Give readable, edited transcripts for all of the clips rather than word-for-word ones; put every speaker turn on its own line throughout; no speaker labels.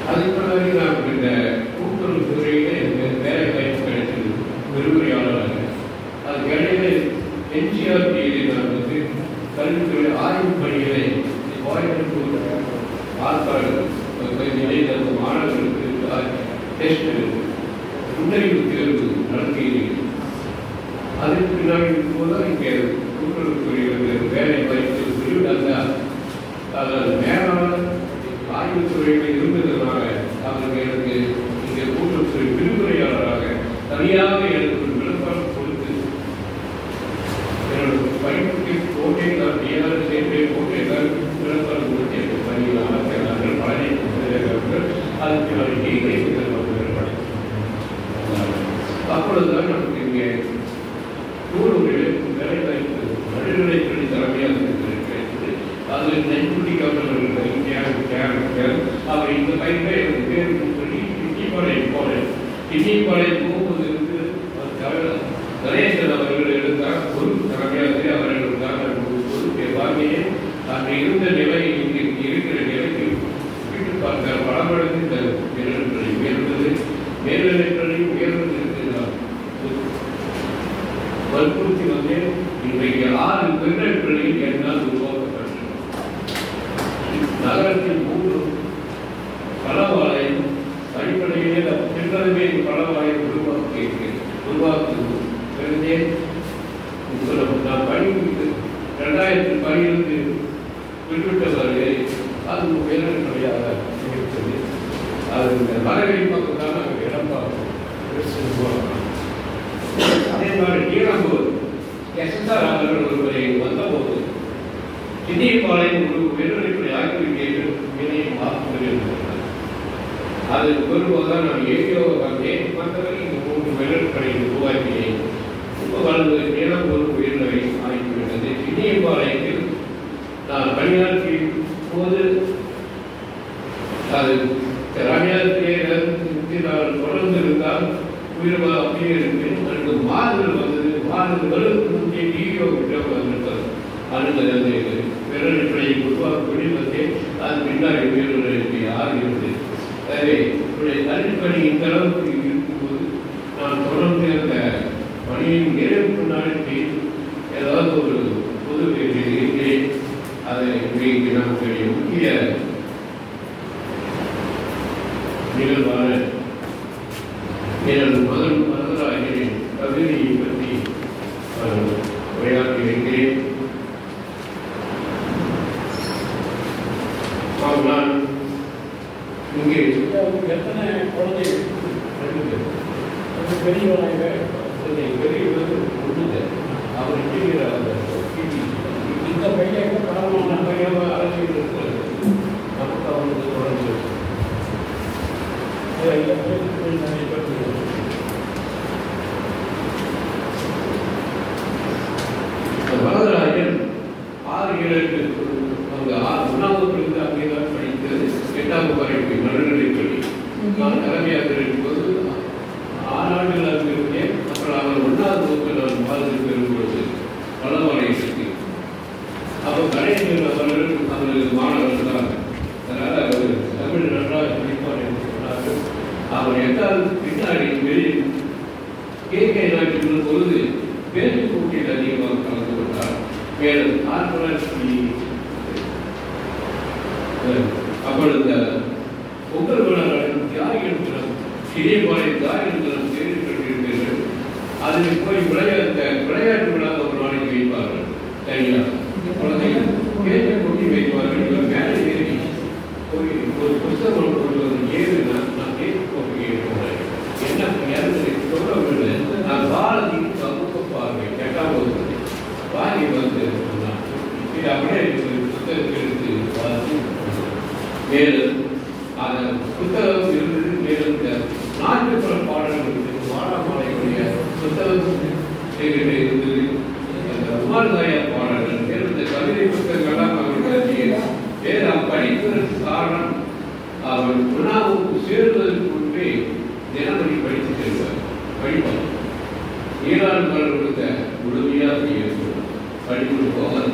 அதுக்கு பிறகு நான் இந்த கூட்டுறவு துறையிலே வேலை வாய்ப்பு கிடைச்சது. தொலைக்காட்சியிலே நான் வந்து கல்வித்துறை ஆய்வு பணிகளை கோயம்புத்தூர் ஆற்காடு நிலையில் மாணவர்களுக்கு டெஸ்ட் இன்டர்வியூ தேர்வு நடத்துகிறீர்கள். அதுக்கு பின்னாடி இருக்கும்போது இங்கே கூட்டுறவுத்துறை வேலை வாய்ப்பு திருவிழா மேலாளர் ஆய்வுத்துறையில் இருந்ததுனால அவருக்கு எனக்கு இங்கே கூட்டுறவுத்துறை விரிவுரையாளராக தனியாக எனக்கு ஒரு விளம்பரம் கொடுத்து என்னோட படிப்புக்கு கோட்டை நான் ஏதாவது சேர்க்கை கோட்டை விளம்பரம் கொடுத்து எனக்கு பணியில் அமைக்கிறார்கள் பழனி அதுக்கு நான் நீரை அப்பொழுதுதான் நமக்கு இங்கே கூடுதல் வேலை வாய்ப்பு நடுநிலைப்பள்ளி தலைமையாக இருக்கிறது. அதில் நெஞ்சுட்டி கவர்னர் அவர் இந்த பயிரை எனக்கு பேர் சொல்லி கிட்டிப்பாளையம் போனேன். கிட்டிப்பாளையம் போகும்போது இருந்து கணேசன் அவர்கள் எடுத்தார் பொருள் தலைமையாக அவர் எடுத்தார். பொருட்களை வாங்கியே அங்கே இருந்த நிலை இங்கே இருக்கிற நிலைக்கு வீட்டு பார்த்தார். பலமடைந்து இந்த மேல்நிலைப்பள்ளி உயர்ந்தது, மேல்நிலைப்பள்ளி உயர்ந்தது வற்புறுத்தி வந்து இன்றைக்கு 6 பெண்கள் என்னால் உருவாக்கப்பட்டது. நகரத்தில் 3 பலவாலயம் அடிப்படையிலே சென்றதுமே பலவாலயம் உருவாக்குவது நான் படிப்பு 2012 விட்டுவிட்டவர்கள் அது உயர்நிலையாக இருக்கிறது. அது இந்த மரவெளி பக்கம் தான் நாங்கள் இடம் பார்ப்போம். அதே மாதிரி நீலம்பூர் எஸ்எஸ்ஆர் அவர்கள் ஒருவரை வந்தபோது கிண்டிப்பாளையம் ஒரு உயர்நிலைப்பள்ளி ஆக்கிவிட்டீர்கள் இணையம் வாக்குகிறார். அது வரும்போதுதான் நான் ஏரியோவை பார்த்தேன். மற்றவரை இந்த 3 உயர்நிலைப்பள்ளி உருவாக்கினேன். இப்போ வளர்ந்து நீலம்பூர் உயர்நிலை ஆகிவிட்டது. கிண்டிப்பாளையத்தில் நான் பணியாற்றிய போது அது பணியாற்றிய நான் தொடர்ந்து இருந்தால் உயிரமா அப்படியே இருப்பேன். எனக்கு மாறுதல் வந்தது. மாறுதல்களுக்கு முன்னே டிவியோ விட்டு வந்திருப்பார். அனுமதி விரல்களை உருவாக்கி வந்தேன். அது பின்னாடி உயர்நிலைக்கு ஆகிறது. எனவே என்னுடைய கல்விப்பணி இந்த அளவுக்கு இருக்கும்போது நான் தொடர்ந்து அந்த பணியின் நிறைவுக்கு நாளைக்கு ஏதாவது ஒரு பொது இருக்கிறேன். அதை இன்றைக்கு நம்முடைய முக்கிய நிகழ்வான எனது மகராஜனின் கவிதையை பற்றி உரையாற்றி வைக்கிறேன். நான் இங்கே எத்தனை குழந்தைகள் பெரியவனாக பெரியவர் முடிஞ்ச அவர் இந்த பையன் காரணமான பையன் அரசியல் இருக்கிறது. நமக்கு அவருக்கு தொடர்ந்து வரதராஜன் 6-7 உணவுக்கு அங்கேதான் படிக்கிறது. 8ஆம் வகுப்பு நடுநிலைப்பள்ளி நான் தலைமையாக இருக்கும்போது 6 ஆண்டுகள் அங்கு இருந்தேன். அப்புறம் அவர் 1ஆவது வகுப்பு நான் மாதிரி பெறும்பொழுது பலவாளையத்துக்கு அப்போ கணேசன் அவர்கள் அவரது மாணவர்கள் தான். அதனால் அவர் தமிழ் நன்றாக படிப்பார் என்று சொன்னார்கள். அவர் 8ஆவது பின்னாடி வெளியில் கேட்க நாட்டின் பொழுது பேச்சு போட்டியில் அதிகமாக கலந்து கொண்டார். மேலும் 1900 அப்பொழுது பொங்கல் விழாவின் தியாகிகள் தினம் கிளியபாளையம் தியாகிகள் தினம் தேர்ந்தெடுத்திருக்கிறீர்கள். அதில் போய் விளையாட்டு விழா ஒரு நாளைக்கு வைப்பார்கள். தனியாக குழந்தைகள் பேச்சு போட்டி வைப்பார்கள். இவர் மேலே ஏறி ஒரு புத்தகம் கொண்டு ஏறுனா நான் பேச்சு போட்டி போனேன். என்ன சொல்ல நான் பாரதி சமூக பார்வை 8ஆம் வகுப்பு வாங்கி வந்து இது அப்படியே புத்தகத்தை எடுத்து பார்த்து மேலும் அந்த புத்தகம் இருந்தது. மேலும் இந்த நாட்டுப்புற பாடல்கள் வாழமாலையுடைய புத்தகம் இருந்தது. அந்த உமாதாய பாடல்கள் மேலும் இந்த கவிதை புத்தகங்கள்லாம் அவர்களுடைய வேறு படிப்பதற்கு காரணம் அவர் உணவுக்கு சேருவதற்கு முன்பே தினமணி படித்து செல்வார். படிப்பார் ஈரான்கள் கொடுத்த முழுமையாக படிப்பு போகாது.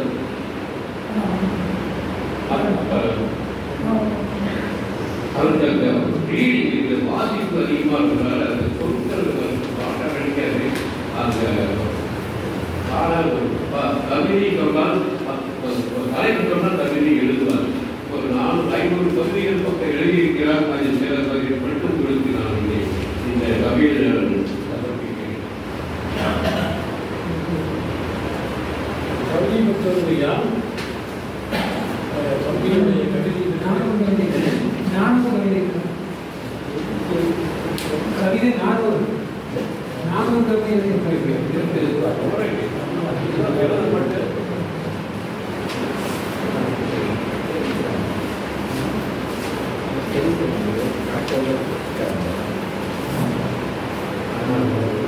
வாசிப்பு அதிகமாக இருந்தால் அந்த பொருட்கள் பாடம் கிடைக்காது. அந்த கவிதை சொன்னால் தலைப்பு சொன்னால் கவிதை எழுதுவார். ஒரு 400-500 பகுதிகள் பக்கம் எழுதியிருக்கிறார். அதில் சில பகுதிகள் மட்டும் கொடுத்து நான் இந்த கவிதை சமர்ப்பிக்கிறேன்.
கவிதை பற்றியா கவிதையுடைய கவிதை கவிதை நானும் கவிதை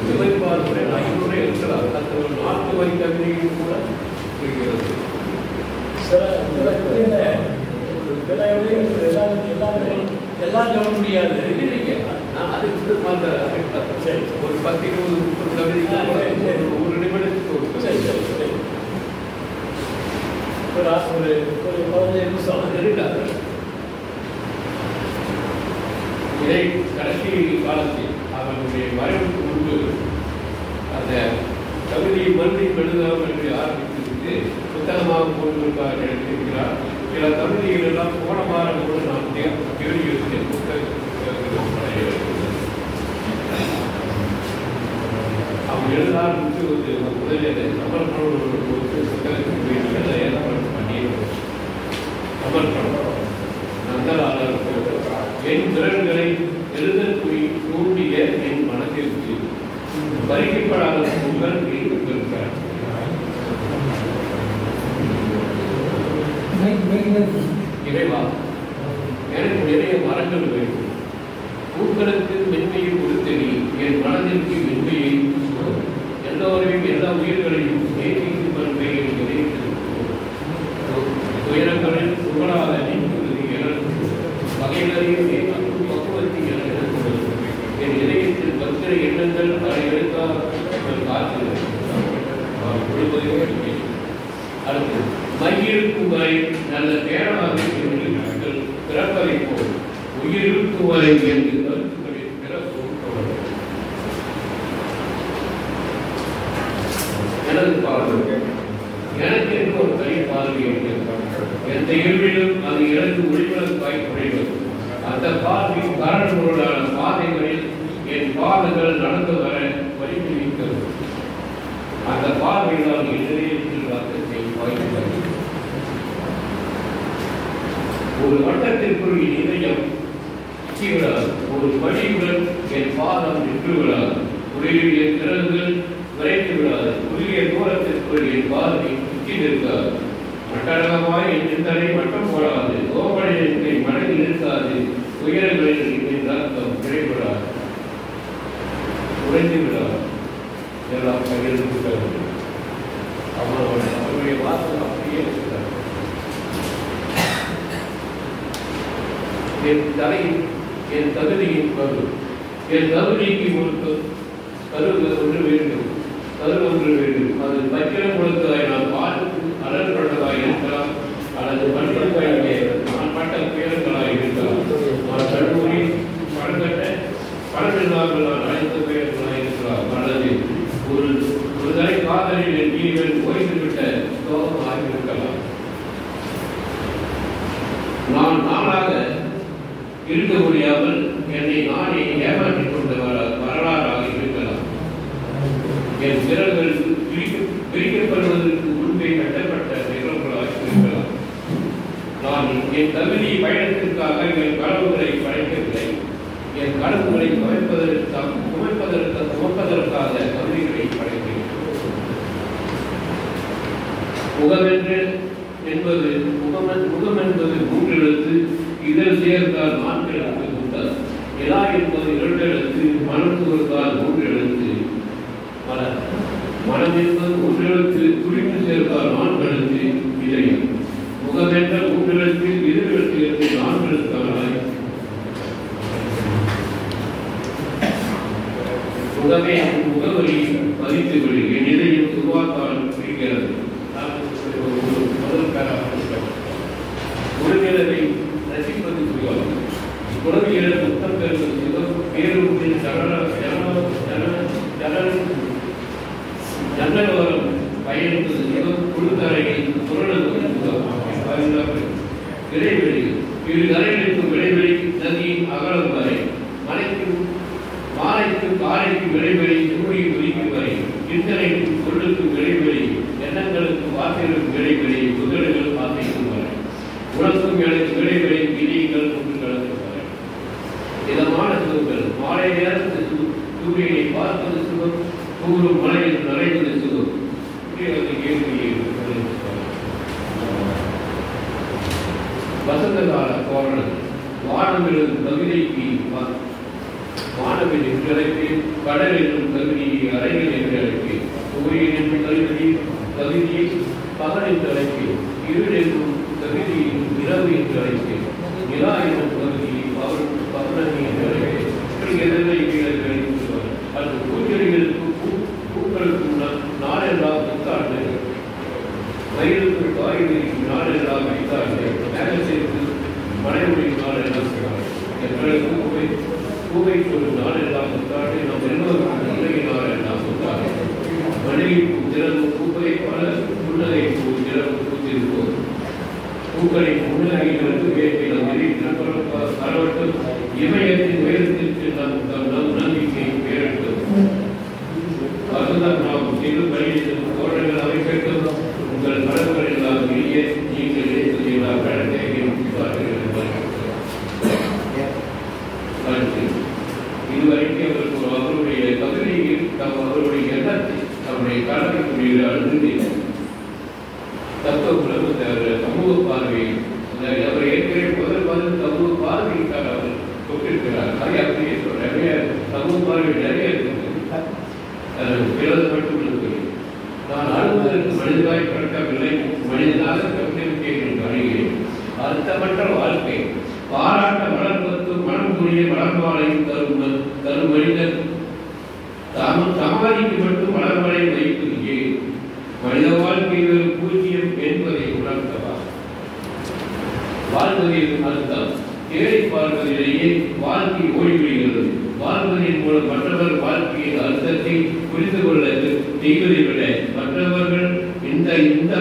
சிவைப்பார்ப்புடைய 500 இருக்கிறார். அது ஒரு 4 வரி கவிதையும் கூட இருக்கிறது.
எல்லாம் சொல்ல முடியாது.
அதுக்கு ஒரு 10-20 கவிதை ஒரு நிமிடத்துக்கு
ஒரு 15 நிமிஷம்
இருக்காது. இதை கடைசி காலத்தில் அவர்களுடைய மறைவுக்கு முன்பு அந்த கவிதையை மறுபடி எழுதலாம் என்று ஆரம்பித்திருக்கு. புத்தகமாக போட்டிருக்கார் எழுதியிருக்கிறார். சில கவிதைகள் எல்லாம் போன வாரம் கூட நான் தேடி எடுத்தேன். அவங்க எழுத ஆரம்பித்து முதலில் சமர்ப்பணம் புத்தகத்துக்கு ஏற்பாடு பண்ணி சமர்ப்பணம் நந்தலாளர் என் திறன்களை எழுதல் தூண்டிய என் மனத்திற்கு பறிக்கப்படாத உங்கள் இருக்கிறார். இறைவா, எனக்கு நிறைய மரங்கள் வேண்டும். பூக்களுக்கு மென்மையை கொடுத்தெறி என் மனதிற்கு மென்மையை எல்லோரையும் எல்லா உயிர்களையும் நேசிக்கும் பண்பை உயரங்களில் புகழாத நீக்குவது எனக்கு வகைகளையும் நேசிக்கும் பக்குவத்தை எனக்கு என் இதயத்தில் பத்திரை எண்ணங்கள் அதை எடுத்தால் காத்துள்ளது. அடுத்து மையிருக்கும் வரை நல்ல பேராக பிறப்பதை போல் உயிரிழக்கும் வரை என்று கருத்துக்களில் பிறப்பும் தொடரும். எனது பார்வை எனக்கு என்று ஒரு தனி பார்வை எந்த இயல்பிலும் அது எனக்கு ஒளிவிளக்காய் குறைவது. அந்த பார்வையின் காரணங்களான பாதைகளில் என் பாதங்கள் நடந்து வர வலிமைக்கிறது. அந்த பார்வையால் இதயத்தில் ரத்தத்தை வாய்க்கிறது. ஒரு வட்டத்திற்குள் என் இதயம் விடாது. ஒரு படியுடன் என் பாதம் நின்று விடாது. உடைய திறன்கள் விரைந்து விடாது. உரிய தூரத்திற்குள் என் பார்வை சுற்றி நிற்காது. மட்டரகமாய் என் சிந்தனை மட்டம் போடாது. கோபடையை மனதில் இருக்காது. உயரங்களில் என் ரத்தம் விரைவிடாது, உறைந்து விடாது. எல்லாம் பகிர்ந்து அவருடைய வாசல் அப்படியே இருக்கிறார். என் தலையில் என் தகுதியின் கரு, என் தகுதிக்கு ஒரு கரு ஒன்று வேண்டும், கரு ஒன்று வேண்டும். அது பக்கிரம் கொடுத்ததாய் நான் பார்த்து அலர்பட்டதாய் இருக்கலாம், அல்லது பண்புடைய நான் பட்ட புயல்களாய் இருக்கலாம். நான் கல்லூரி பழங்கட்ட பழமில்லாமல் நான் அழைத்த புயல்களாய் இருக்கலாம், அல்லது ஒரு தலை காதலில் என் ஜீவன் ஓய்ந்துவிட்ட சோகமாக இருக்கலாம். நான் நானாக இருக்க முடியாமல் என்னை நானே ஏமாற்றிக் கொண்ட வரலாறாக இருக்கலாம். என் திறன்கள் பிரிக்கப்படுவதற்கு முன்பே கட்டப்பட்ட நிகழ்வுகளாக இருக்கலாம். நான் என் தகுதி பயணத்திற்காக என் கனவுகளை படைக்கவில்லை. என் கனவுகளை சுமப்பதற்காக தகுதிகளை படைக்கிறேன். முகம் என்பது 3 எழுத்து. இதழ் சேர்ந்தால் 4 எழுத்து கொண்டார். இலா என்பது 2 எழுத்து. மனம் சேர்ந்தால் 3 எழுத்து. மனம் என்பது 1 எழுத்து. குறிப்பு சேர்ந்தால் 4 எழுத்து. இதயம் முகம் என்ற 3 எழுத்து. இதழ் எழுத்து 4 எழுத்தானாய். முகமே முகவரி பதித்து விடு. என் இதயம் சுபாத்தால் பிரிக்கிறது. உடல்நிலை ரசிப்பது சுகம். உறவியல் முத்தம் பெறுவது சுகம். பேருந்தில் ஜன்னலோரம் பயணிப்பது சுகம், குழுத்தரையில் புரளுவது சுகம். இடைவெளி இரு கரைகளுக்கும் இடைவெளி நதியின் அகலம் வரை, மலைக்கும் மாலைக்கும் காலைக்கும் இடைவெளி சூரியன் ஒலிக்கும் வரை, சிந்தனைக்கும் பொருளுக்கும் இடைவெளி, எண்ணங்களுக்கும் வார்த்தைகளுக்கும் இடைவெளி, புகழ்கள் ஆசைக்கும் வரை, உணர்க்கும் எனக்கு இடைவெளி, விதிகள் ஒன்று கலக்கும் வரை. இதமான சுகங்கள் மாலை நேரத்தில் சூரியனை பார்ப்பது சுகம், கூறும் மலையில் நுழைவது சுகம். வசந்த கால கோரணம் வானவிலும் கவிதைக்கு வானவில் என்று அழைப்பேன், கடல் என்னும் கவிதையை அறைகள் என்று அழைப்பேன், சூரியன் என்னும் கவிதையை பகல் என்று அழைப்பேன், இருள் என்னும் கவிதையை இரவு என்று அழைப்பேன், நிலா என்னும் கவிதையை பௌர்ணமி என்று அழைப்பேன். அது பூச்செடிகளுக்கு பூக்களுக்கும் நாளெல்லாம் புத்தாண்டு, வயலுக்கு காய்கறிக்கு நாளெல்லாம் வைத்தாண்டு, மேகத்திற்கு மழைமொழிக்கு நாளெல்லாம் எங்களுக்கு பூவைக்கு ஒரு நாளெல்லாம் புத்தாண்டு, நம் எல்லோருக்கும் உலகை நாளெல்லாம் புத்தாண்டு. மனைவிக்கு திறமும் பூக்களை பல புன்னகை பூ திறமும் பூத்திருப்போம். பூக்களின் முன்னகைகளுக்கு வேட்டினம் கரவட்டும் இமயத்தின் உயரத்திற்கு நம் நம்பிக்கை பேரட்டும். அதுதான் நாம் செய்து பணியிடும் தோட்டங்கள் அமைக்கட்டும். உங்கள் கடவுள் எல்லாம் வெளியே நீங்கள் எல்லாம் இதுவரைக்கும் அவருடைய பகுதியில் அவருடைய எண்ணத்தை அவருடைய கடமைக்குரிய அழுந்தி தத்துவ சமூக பார்வை அவர் ஏற்கனவே முதல் சமூக பார்வைக்காக அவர் கொண்டிருக்கிறார். அதை அப்படியே நிறைய சமூக பார்வை நிறைய பிறந்தப்பட்டு நான் அழுவதற்கு மனிதராய் பிறக்கவில்லை, மனிதனாக கவிதைக்கு வருகிறேன். அர்த்தமற்ற வாழ்க்கை பாராட்ட வளர்ப்பதும் மனம் புரிய வளர்வாளையும் தரும் மனிதன் சமாதிக்கு மட்டும் வளர்வலை வைப்பது மனித வாழ்க்கை ஒரு பூஜ்யம் என்பதை உணர்த்தவா? வாழ்வதில் அர்த்தம் தேடி பார்ப்பதிலேயே வாழ்க்கை ஓடிவிடுகிறது. வாழ்வதன் மூலம் மற்றவர் வாழ்க்கையின் அர்த்தத்தை புரிந்து கொள்ள செய்வதை விட மற்றவர்கள் இந்த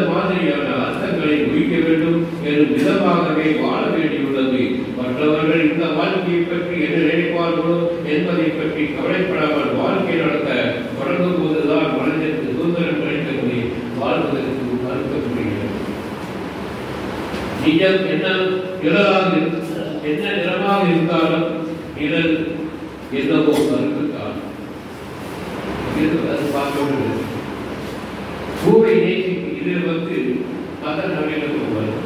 மாதிரியான அர்த்தங்களை முடிக்க வேண்டும் எனும் விதமாகவே வாழ வேண்டியுள்ளது. மற்றவர்கள் இந்த வாழ்க்கையை பற்றி என்ன நினைப்பார்களோ என்பதை பற்றி கவலைப்படாமல் வாழ்க்கை நடத்த தொடங்கும் போதுதான் மனிதனுக்கு சுதந்திரம் கிடைக்க முடியும், வாழ்வதற்கு அர்த்தம் முடிகிறது. நிஜம் என்ன நிறமாக இருந்தாலும் நிழல் என்னவோ கருத்துத்தான். அது பார்க்க பூவை நேசிக்க இதில் அதன் நவீனத்துக்கு வரும்.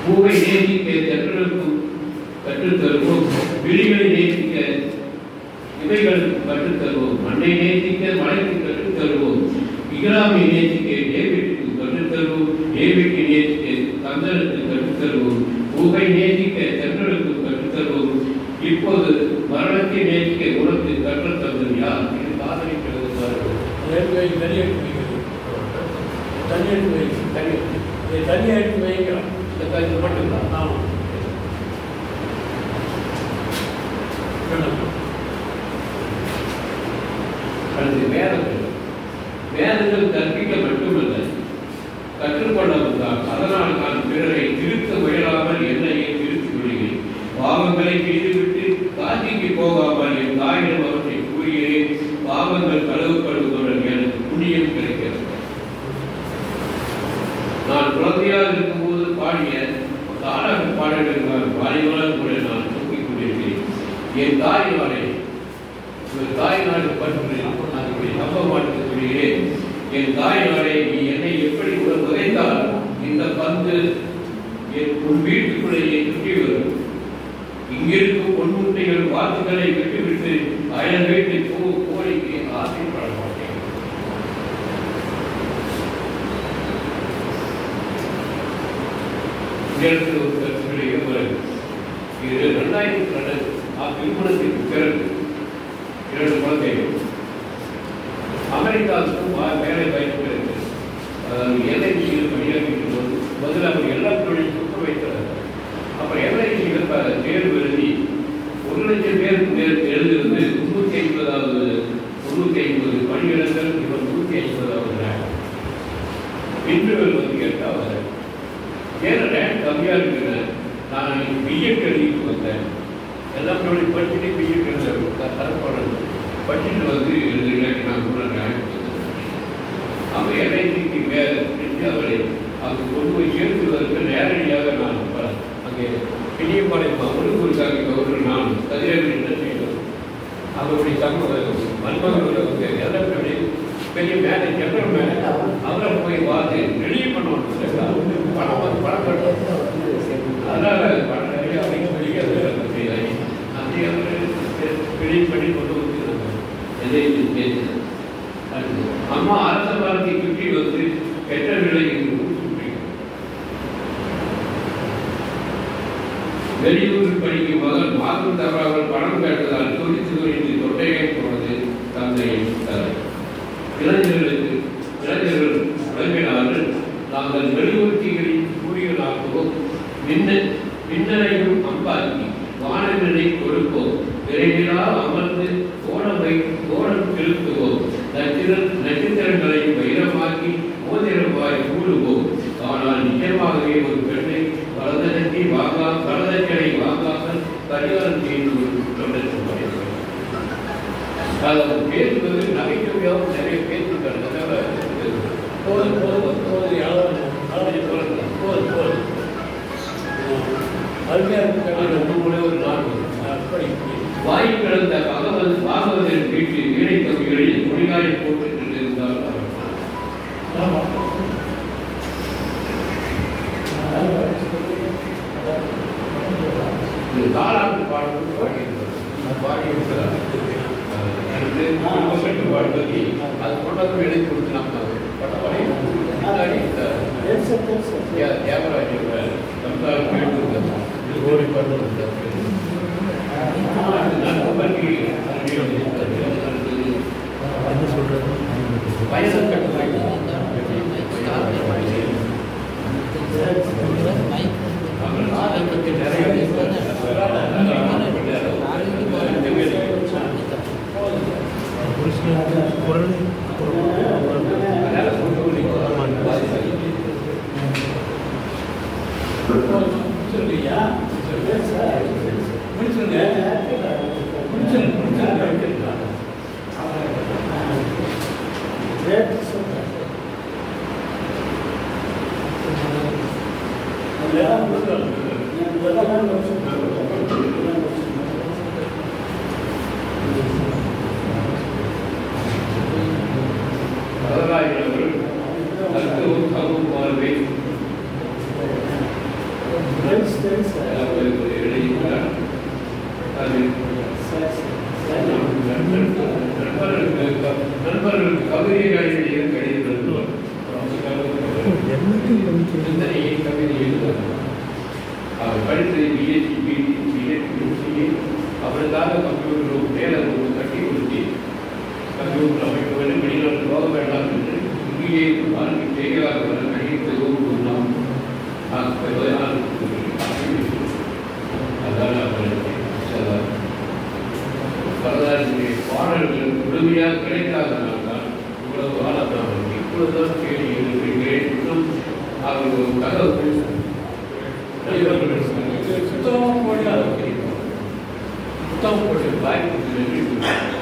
பூவை நேசிக்க தென்றலுக்கும் கற்றுத்தருவோம், விழிகளை நேசிக்க இவைகளுக்கு கற்றுத்தருவோம், மண்ணை நேசிக்க மழைக்கு கற்றுத்தருவோம், இகராமை நேசிக்க டேவிட்க்கு கற்றுத்தருவோம், டேவிட்டை நேசிக்க கந்தனுக்கு கற்றுத்தருவோம், பூவை நேசிக்க தென்றலுக்கு கற்றுத்தருவோம். இப்போது மரணத்தை நேசிக்க உனக்கு கற்றுத்தந்தது யார்? இது சாதனைக்கிறது.
தனியாக எடுத்து வைக்கிறோம்
மட்டும்தான்.
ஆமாம்,
அது வேதங்கள் கற்பிக்க மட்டுமல்ல, கற்றுக்கொள்ளவந்தான். அதனால் நான் பிறரை திருத்த முயலாமல் என்னையே திருத்தி விடுகிறேன். பாவங்களை செய்துவிட்டு காட்சிக்கு போகாமல் என் தாயிடம் அவற்றை கூறுகிறேன். பாவங்கள் கழுவப்படுவதுடன் எனக்கு புண்ணியம் கிடைக்கிறது. நான் குழந்தையாக இருக்கும்போது பாடிய தாரக பாடல்கள் பாடினால் கூட நான் தூக்கிக் கொண்டிருக்கிறேன். என் தாயினாலே தாயினாடு பற்றி நான் நம்ப மாட்டேன் சொல்கிறேன். என் தாயினாலே நீ என்னை எப்படி உதைத்தால் இந்த பந்து உன் வீட்டுக்குள்ளேயே சுற்றி வரும். இங்கிருக்கும் பொன்முட்டைகள் வாக்குகளை விட்டுவிட்டு அயல் வீட்டு கோரிக்கை ஆசைப்பட மாட்டேன். ஒரு கருத்துடைய இது 2002 திருமணத்திற்கு பிறகு 2 குழந்தைகள் அமெரிக்காவுக்கும் வேலை வாய்ப்பு இருக்கு. எல்ஐசியில் பணியாற்றிட்டு போது முதல்ல அவர் எல்லா தொழிலும் சுத்த வைத்தார். அப்புறம் எல்ஐசியில் தேர்வு எழுதி 1,00,000 பேருக்கு மேல் எழுதிருந்து 350 பணியிடங்கள் இவர் 150வது. இன்டர்வல் வந்து கேட்டால் வர ஏன்னா ரேங்க் கம்மியாக இருக்குன்னு நான் பிஎட் எழுதிட்டு வந்தேன். எல்லாம் படிச்சுட்டு பிஎட் எழுத தரப்படணும் படிச்சுட்டு வந்து எழுதுறேன். நான் கூட ரேங்க் அவங்க எல்ஐசிக்கு வேறு அவரை அங்கே கொண்டு போய் சேர்த்துவதற்கு நேரடியாக நான் அங்கே பெரியபாளையம் அவருக்கு ஒரு கவர்னர் நான் கதிரவி செய்தோம். அவருடைய சமூகம் மன்மகனோட வந்து எல்லாம் பெரிய மேலே ஜெனரல் மேலே அவரை போய் பார்த்து ரெடி பண்ணணும். பணம் வந்து பணம் கட்டணும். அதனால் பணம் நிறைய அப்படியே அப்படி அவர் ரெடி பண்ணி கொண்டு வந்து எல்ஐசி பேசுகிறேன். அம்மா அரச பாரதி சுற்றி வந்து கெட்ட நிலை வெளியூரில் படிக்கும் மகன் மாதம் தவறாமல் பணம் கேட்டதால் துடித்து துடித்து தொட்டையை போனது தந்தையின் தலை. இளைஞர்கள் வழங்கினார்கள் நாங்கள் வெளியூர்த்திகளின் சூரியனாகவும் மின்னலையும் அம்பாக்கி வானங்களை கொடுப்போம். விரைவிலா அமர்ந்து கோணம் செலுத்துவோம். நட்சத்திரங்களை வைரமாக்கி மோதிரமாய் கூடுவோம். ஆனால் நிஜமாகவே ஒரு பெண்ணை வலதனை வாங்காமல் பரிகாரம் செய்து ஒரு குற்றம் அதை பேசுவது நகைச்சுவையாகவும் நிறைய பேசுகிறாங்க. ஒரு நாள் வாய் கிடந்த பாகவதன் வீட்டில் வீணை கவிகளில் மொழிகாயை போட்டு இருந்தால் தாளாட்டு பாடல் பாடியிருக்கிறார். பாடுவதை அது கொண்டாந்து எழுதி கொடுத்து நம்ம பட்டவரை முன்னாடி தேவராஜ் ஓடி பாடுவது வயசு நண்பர்களுக்கு கவிதைகளை கவிதை எழுதுவார். அவர் படித்தது பிஎஸ்சி பிஎஸ்சி அவருக்காக கம்ப்யூட்டர் மேலே ஒரு கட்டி கொடுத்து கம்ப்யூட்டர் அமைக்க வேண்டும், வெளிநாட்டு போக வேண்டாம் என்று இங்கேயே வாழ்க்கை செய்கிறார். கடிதத்தை ஓடுவோம் அதான் அவர் வரலாற்று பாடல்கள் முழுமையாக கிடைக்காதனால்தான் இவ்வளவு காலம் இப்பொழுதுதான் கேள்வி எழுதுகிறேன். இன்னும் அவர் ஒரு தகவல் சுத்தமாக போட்டு வாய்ப்பு